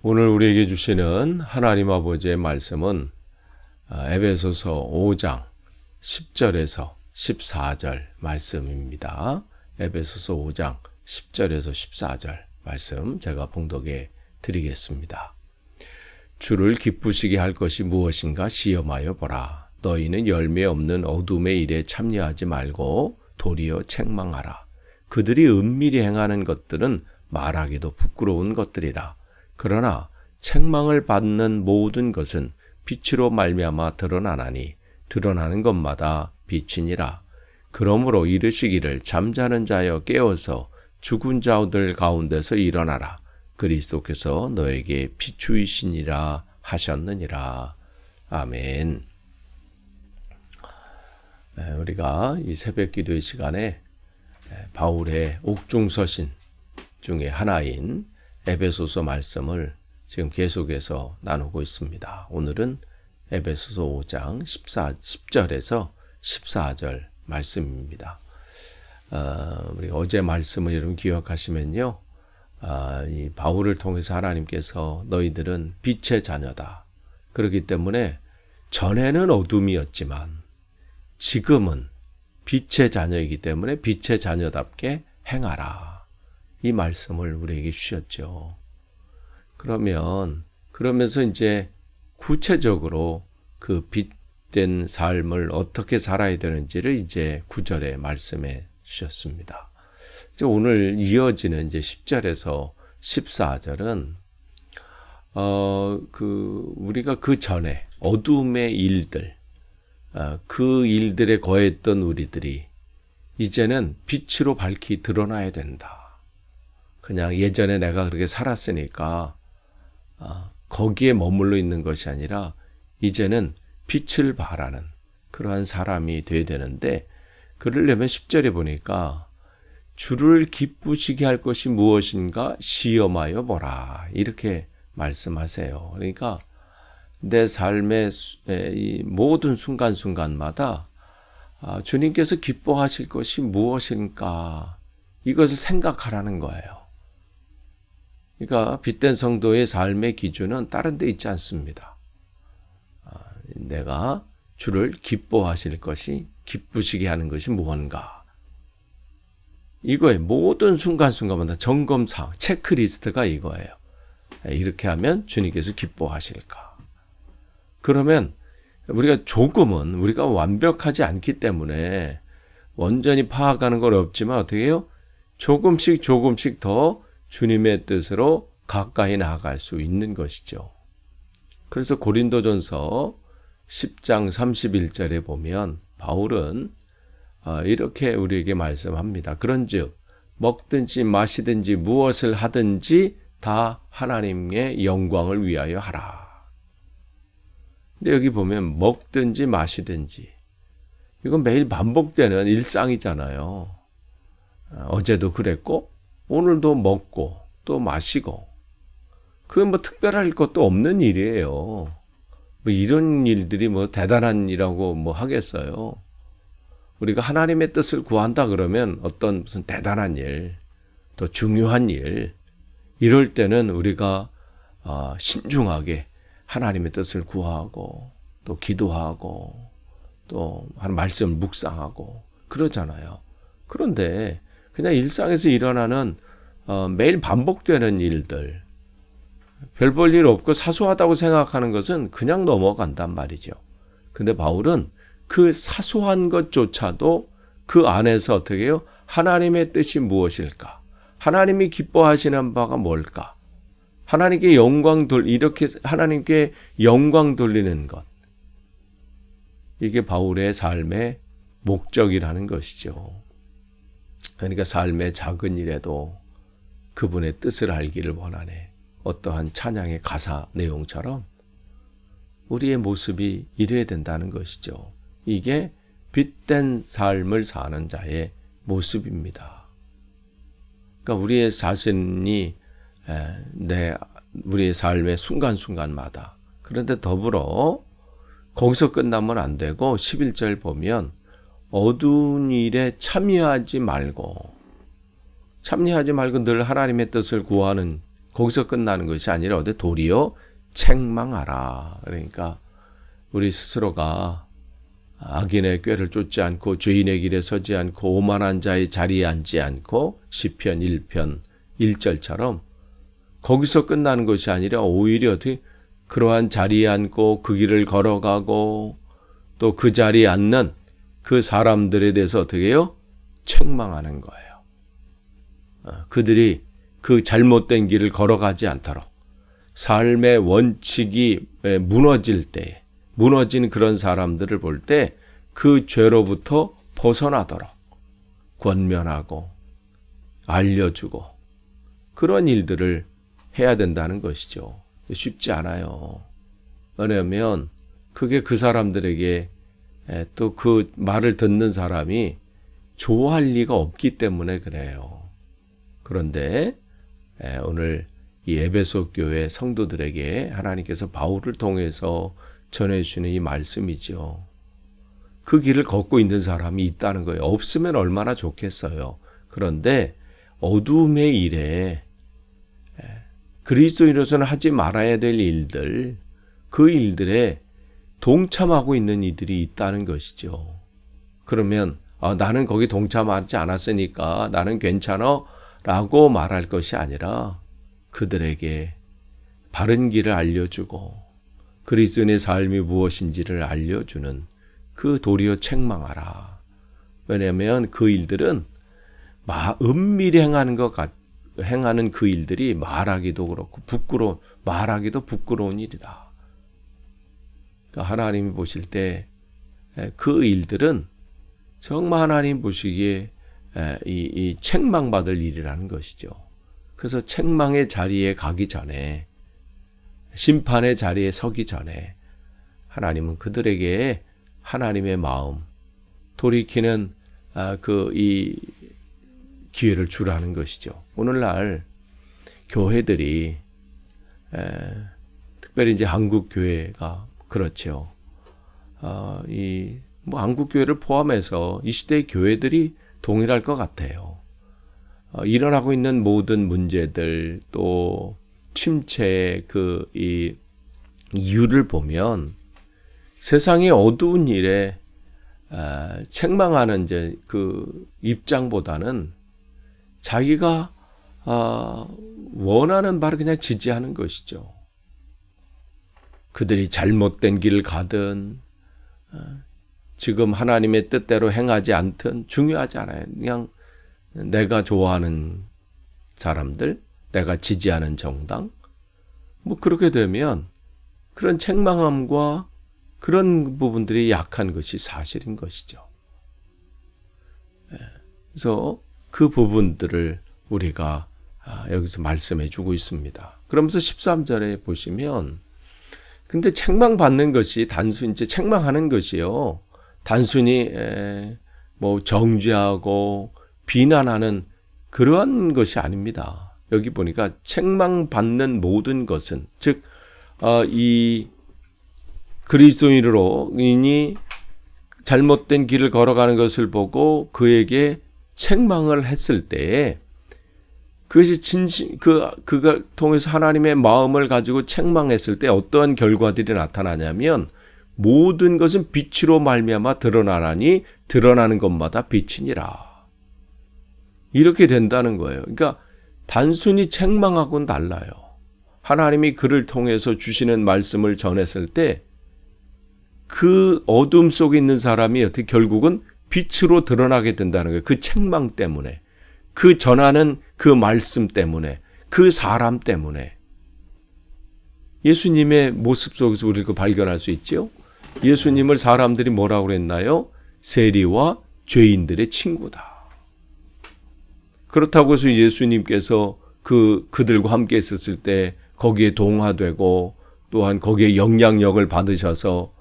오늘 우리에게 주시는 하나님 아버지의 말씀은 에베소서 5장 10절에서 14절 말씀입니다. 에베소서 5장 10절에서 14절 말씀 제가 봉독해 드리겠습니다. 주를 기쁘시게 할 것이 무엇인가 시험하여 보라. 너희는 열매 없는 어둠의 일에 참여하지 말고 도리어 책망하라. 그들이 은밀히 행하는 것들은 말하기도 부끄러운 것들이라. 그러나 책망을 받는 모든 것은 빛으로 말미암아 드러나나니 드러나는 것마다 빛이니라. 그러므로 이르시기를 잠자는 자여 깨어서 죽은 자들 가운데서 일어나라. 그리스도께서 너에게 비추이시니라 하셨느니라. 아멘. 우리가 이 새벽 기도의 시간에 바울의 옥중서신 중에 하나인 에베소서 말씀을 지금 계속해서 나누고 있습니다. 오늘은 에베소서 5장 10절에서 14절 말씀입니다. 우리 어제 말씀을 여러분 기억하시면요. 이 바울을 통해서 하나님께서 너희들은 빛의 자녀다. 그렇기 때문에 전에는 어둠이었지만 지금은 빛의 자녀이기 때문에 빛의 자녀답게 행하라. 이 말씀을 우리에게 주셨죠. 그러면서 이제 구체적으로 그 빛된 삶을 어떻게 살아야 되는지를 이제 9절에 말씀해 주셨습니다. 이제 오늘 이어지는 이제 10절에서 14절은 우리가 그 전에 어둠의 일들, 그 일들에 거했던 우리들이 이제는 빛으로 밝히 드러나야 된다. 그냥 예전에 내가 그렇게 살았으니까 거기에 머물러 있는 것이 아니라 이제는 빛을 발하는 그러한 사람이 돼야 되는데, 그러려면 10절에 보니까 주를 기쁘시게 할 것이 무엇인가 시험하여 보라 이렇게 말씀하세요. 그러니까 내 삶의 이 모든 순간순간마다 주님께서 기뻐하실 것이 무엇인가 이것을 생각하라는 거예요. 그러니까 빛된 성도의 삶의 기준은 다른 데 있지 않습니다. 내가 주를 기뻐하실 것이, 기쁘시게 하는 것이 무언가. 이거의 모든 순간순간마다 점검사항, 체크리스트가 이거예요. 이렇게 하면 주님께서 기뻐하실까. 그러면 우리가 우리가 완벽하지 않기 때문에 완전히 파악하는 건 없지만 어떻게 해요? 조금씩 더 주님의 뜻으로 가까이 나아갈 수 있는 것이죠. 그래서 고린도전서 10장 31절에 보면 바울은 이렇게 우리에게 말씀합니다. 그런즉 먹든지 마시든지 무엇을 하든지 다 하나님의 영광을 위하여 하라. 근데 여기 보면 먹든지 마시든지 이건 매일 반복되는 일상이잖아요. 어제도 그랬고 오늘도 먹고 또 마시고 그건 뭐 특별할 것도 없는 일이에요. 뭐 이런 일들이 뭐 대단한 일이라고 뭐 하겠어요. 우리가 하나님의 뜻을 구한다 그러면 어떤 무슨 대단한 일, 또 중요한 일, 이럴 때는 우리가 신중하게 하나님의 뜻을 구하고 또 기도하고 또 하는 말씀을 묵상하고 그러잖아요. 그런데 그냥 일상에서 일어나는 매일 반복되는 일들, 별 볼 일 없고 사소하다고 생각하는 것은 그냥 넘어간단 말이죠. 근데 바울은 그 사소한 것조차도 그 안에서 어떻게 해요? 하나님의 뜻이 무엇일까? 하나님이 기뻐하시는 바가 뭘까? 하나님께 이렇게 하나님께 영광 돌리는 것. 이게 바울의 삶의 목적이라는 것이죠. 그러니까 삶의 작은 일에도 그분의 뜻을 알기를 원하네. 어떠한 찬양의 가사 내용처럼 우리의 모습이 이래야 된다는 것이죠. 이게 빛된 삶을 사는 자의 모습입니다. 그러니까 우리의 자신이 우리의 삶의 순간순간마다, 그런데 더불어 거기서 끝나면 안 되고 11절 보면 어두운 일에 참여하지 말고 늘 하나님의 뜻을 구하는 거기서 끝나는 것이 아니라 어디 도리어 책망하라. 그러니까 우리 스스로가 악인의 꾀를 쫓지 않고 죄인의 길에 서지 않고 오만한 자의 자리에 앉지 않고 시편 1편 1절처럼 거기서 끝나는 것이 아니라 오히려 어떻게 그러한 자리에 앉고 그 길을 걸어가고 또 그 자리에 앉는 그 사람들에 대해서 어떻게 해요? 책망하는 거예요. 그들이 그 잘못된 길을 걸어가지 않도록 삶의 원칙이 무너질 때, 무너진 그런 사람들을 볼 때 그 죄로부터 벗어나도록 권면하고 알려주고 그런 일들을 해야 된다는 것이죠. 쉽지 않아요. 왜냐하면 그게 그 사람들에게 또 그 말을 듣는 사람이 좋아할 리가 없기 때문에 그래요. 그런데 오늘 이 에베소 교회 성도들에게 하나님께서 바울을 통해서 전해주시는 이 말씀이죠. 그 길을 걷고 있는 사람이 있다는 거예요. 없으면 얼마나 좋겠어요. 그런데 어둠의 일에 그리스도인으로서는 하지 말아야 될 일들, 그 일들에 동참하고 있는 이들이 있다는 것이죠. 그러면 나는 거기 동참하지 않았으니까 나는 괜찮아 라고 말할 것이 아니라 그들에게 바른 길을 알려주고 그리스도인의 삶이 무엇인지를 알려주는 그 도리어 책망하라. 왜냐하면 그 일들은 은밀히 행하는 그 일들이 말하기도 그렇고 말하기도 부끄러운 일이다. 그러니까 하나님이 보실 때 그 일들은 정말 하나님 보시기에 이 책망받을 일이라는 것이죠. 그래서 책망의 자리에 가기 전에, 심판의 자리에 서기 전에 하나님은 그들에게 하나님의 마음, 돌이키는 이 기회를 주라는 것이죠. 오늘날 교회들이 특별히 이제 한국 교회가 그렇죠. 한국 교회를 포함해서 이 시대의 교회들이 동일할 것 같아요. 일어나고 있는 모든 문제들 또 침체의 이 이유를 보면 세상의 어두운 일에 책망하는 이제 그 입장보다는 자기가 원하는 바를 그냥 지지하는 것이죠. 그들이 잘못된 길을 가든 지금 하나님의 뜻대로 행하지 않든 중요하지 않아요. 그냥 내가 좋아하는 사람들, 내가 지지하는 정당, 그렇게 되면 그런 책망함과 그런 부분들이 약한 것이 사실인 것이죠. 그래서 그 부분들을 우리가 여기서 말씀해 주고 있습니다. 그러면서 13절에 보시면 근데 책망받는 것이 단순히 이제 책망하는 것이요. 단순히 정죄하고 비난하는 그러한 것이 아닙니다. 여기 보니까 책망받는 모든 것은 즉 이 그리스도인이 잘못된 길을 걸어가는 것을 보고 그에게 책망을 했을 때에 그것이 그가 통해서 하나님의 마음을 가지고 책망했을 때 어떠한 결과들이 나타나냐면 모든 것은 빛으로 말미암아 드러나나니 드러나는 것마다 빛이니라. 이렇게 된다는 거예요. 그러니까 단순히 책망하고는 달라요. 하나님이 그를 통해서 주시는 말씀을 전했을 때 그 어둠 속에 있는 사람이 어떻게 결국은 빛으로 드러나게 된다는 거예요. 그 책망 때문에, 그 전하는 그 말씀 때문에, 그 사람 때문에. 예수님의 모습 속에서 우리가 발견할 수 있죠. 예수님을 사람들이 뭐라고 그랬나요? 세리와 죄인들의 친구다. 그렇다고 해서 예수님께서 그들과 함께 있었을 때 거기에 동화되고 또한 거기에 영향력을 받으셔서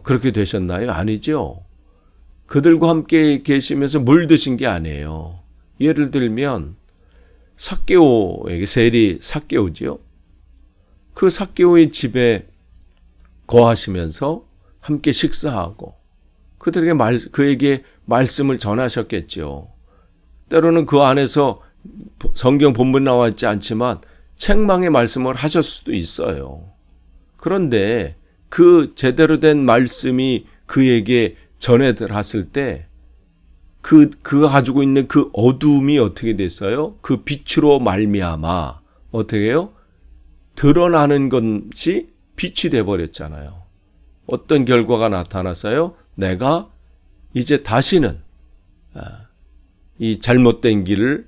그렇게 되셨나요? 아니죠. 그들과 함께 계시면서 물드신 게 아니에요. 예를 들면 삭개오에게 세리 삭개오지요. 그 삭개오의 집에 거하시면서 함께 식사하고 그에게 말씀을 전하셨겠죠. 때로는 그 안에서 성경 본문 나와 있지 않지만 책망의 말씀을 하실 수도 있어요. 그런데 그 제대로 된 말씀이 그에게 전해들었을 때 그가 가지고 있는 그 어두움이 어떻게 됐어요? 그 빛으로 말미암아 어떻게 해요? 드러나는 것이 빛이 돼버렸잖아요. 어떤 결과가 나타났어요? 내가 이제 다시는 이 잘못된 길을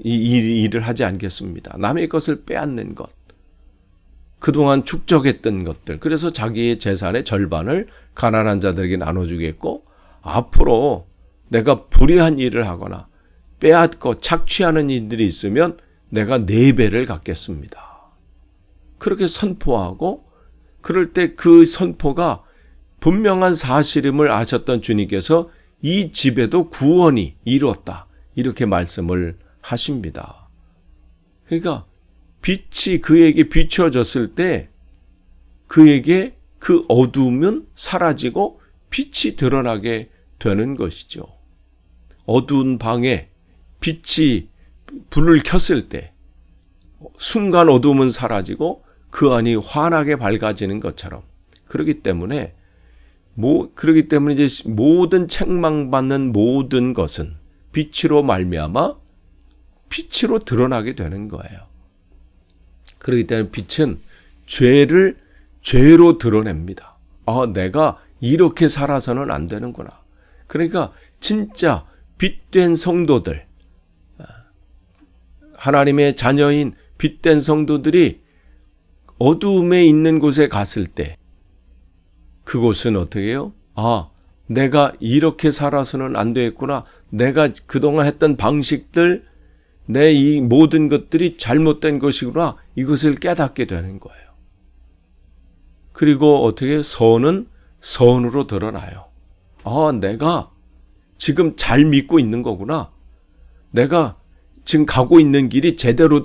이 일을 하지 않겠습니다. 남의 것을 빼앗는 것. 그동안 축적했던 것들. 그래서 자기의 재산의 절반을 가난한 자들에게 나눠주겠고, 앞으로 내가 불의한 일을 하거나 빼앗고 착취하는 일들이 있으면 내가 4배를 갚겠습니다. 그렇게 선포하고, 그럴 때 그 선포가 분명한 사실임을 아셨던 주님께서 이 집에도 구원이 이루었다. 이렇게 말씀을 하십니다. 그러니까 빛이 그에게 비춰졌을 때 그에게 그 어두움은 사라지고 빛이 드러나게 되는 것이죠. 어두운 방에 빛이 불을 켰을 때 순간 어두움은 사라지고 그 안이 환하게 밝아지는 것처럼 그렇기 때문에 이제 모든 책망받는 모든 것은 빛으로 말미암아 빛으로 드러나게 되는 거예요. 그렇기 때문에 빛은 죄를 죄로 드러냅니다. 내가 이렇게 살아서는 안 되는구나. 그러니까 진짜 빛된 성도들, 하나님의 자녀인 빛된 성도들이 어두움에 있는 곳에 갔을 때 그곳은 어떻게 해요? 내가 이렇게 살아서는 안 되겠구나. 내가 그동안 했던 방식들, 내 이 모든 것들이 잘못된 것이구나. 이것을 깨닫게 되는 거예요. 그리고 어떻게 선은 선으로 드러나요. 내가 지금 잘 믿고 있는 거구나. 내가 지금 가고 있는 길이 제대로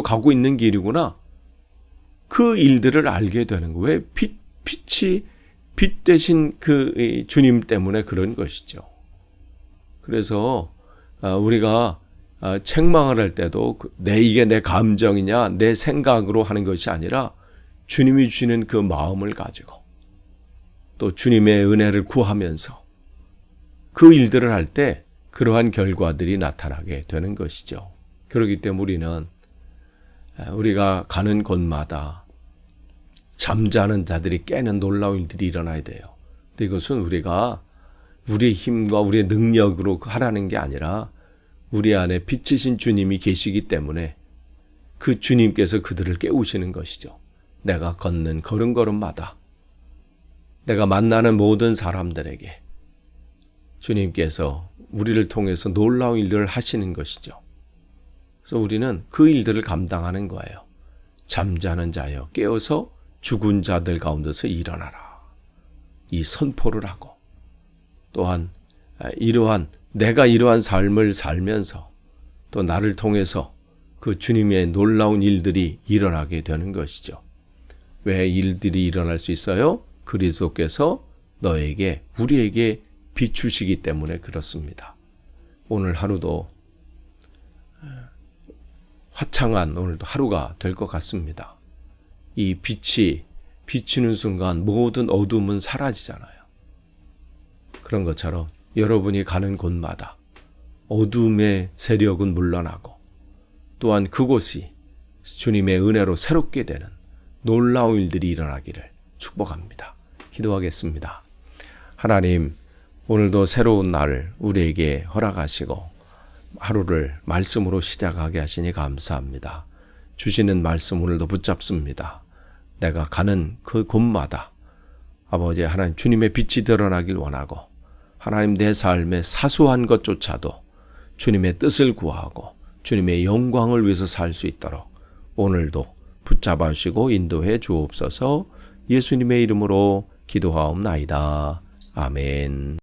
가고 있는 길이구나. 그 일들을 알게 되는 거예요. 왜? 빛이 빛 대신 그 주님 때문에 그런 것이죠. 그래서 우리가 책망을 할 때도 이게 내 감정이냐 내 생각으로 하는 것이 아니라 주님이 주시는 그 마음을 가지고 또 주님의 은혜를 구하면서 그 일들을 할 때 그러한 결과들이 나타나게 되는 것이죠. 그렇기 때문에 우리는 우리가 가는 곳마다 잠자는 자들이 깨는 놀라운 일들이 일어나야 돼요. 근데 이것은 우리가 우리의 힘과 우리의 능력으로 하라는 게 아니라 우리 안에 빛이신 주님이 계시기 때문에 그 주님께서 그들을 깨우시는 것이죠. 내가 걷는 걸음걸음마다 내가 만나는 모든 사람들에게 주님께서 우리를 통해서 놀라운 일들을 하시는 것이죠. 그래서 우리는 그 일들을 감당하는 거예요. 잠자는 자여 깨어서 죽은 자들 가운데서 일어나라. 이 선포를 하고 또한 내가 이러한 삶을 살면서 또 나를 통해서 그 주님의 놀라운 일들이 일어나게 되는 것이죠. 왜 일들이 일어날 수 있어요? 그리스도께서 우리에게 비추시기 때문에 그렇습니다. 오늘 하루도 화창한 오늘도 하루가 될 것 같습니다. 이 빛이 비치는 순간 모든 어둠은 사라지잖아요. 그런 것처럼 여러분이 가는 곳마다 어둠의 세력은 물러나고 또한 그곳이 주님의 은혜로 새롭게 되는 놀라운 일들이 일어나기를 축복합니다. 기도하겠습니다. 하나님, 오늘도 새로운 날 우리에게 허락하시고 하루를 말씀으로 시작하게 하시니 감사합니다. 주시는 말씀 오늘도 붙잡습니다. 내가 가는 그 곳마다 아버지 하나님 주님의 빛이 드러나길 원하고 하나님 내 삶의 사소한 것조차도 주님의 뜻을 구하고 주님의 영광을 위해서 살 수 있도록 오늘도 붙잡아 주시고 인도해 주옵소서. 예수님의 이름으로 기도하옵나이다. 아멘.